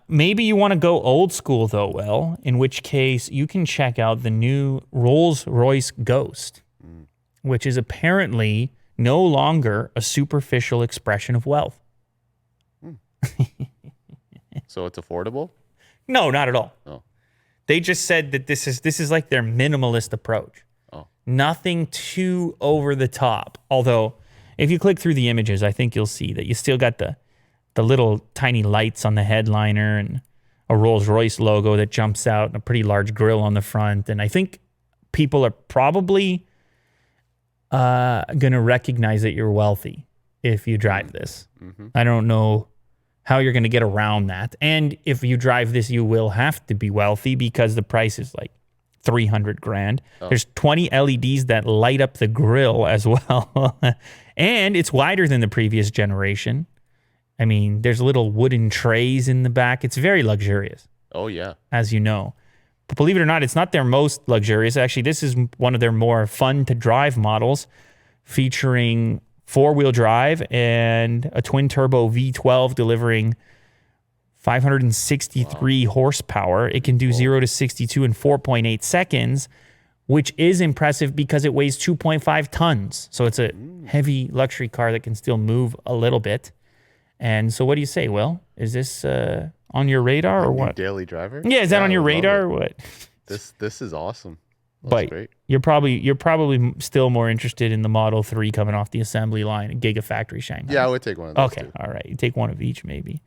Maybe you want to go old school, though, Will, in which case you can check out the new Rolls-Royce Ghost, which is apparently no longer a superficial expression of wealth. So it's affordable? No, not at all. Oh. They just said that this is like their minimalist approach. Oh. Nothing too over the top. Although, if you click through the images, I think you'll see that you still got the little tiny lights on the headliner and a Rolls-Royce logo that jumps out and a pretty large grille on the front. And I think people are probably going to recognize that you're wealthy if you drive this. Mm-hmm. I don't know how you're going to get around that. And if you drive this, you will have to be wealthy because the price is like $300,000. Oh. There's 20 LEDs that light up the grille as well. And it's wider than the previous generation. I mean, there's little wooden trays in the back. It's very luxurious. Oh, yeah. As you know. But believe it or not, it's not their most luxurious. Actually, this is one of their more fun-to-drive models, featuring four-wheel drive and a twin-turbo V12 delivering 563 horsepower. It can do 0 to 62 in 4.8 seconds, which is impressive because it weighs 2.5 tons. So it's a heavy luxury car that can still move a little bit. And so what do you say, Will? Is this on your radar or what? Daily driver? Yeah, is that on your radar or what? This is awesome. That's great. You're probably still more interested in the Model 3 coming off the assembly line at Gigafactory Shanghai. Yeah, I would take one of those. Okay, all right. You take one of each maybe.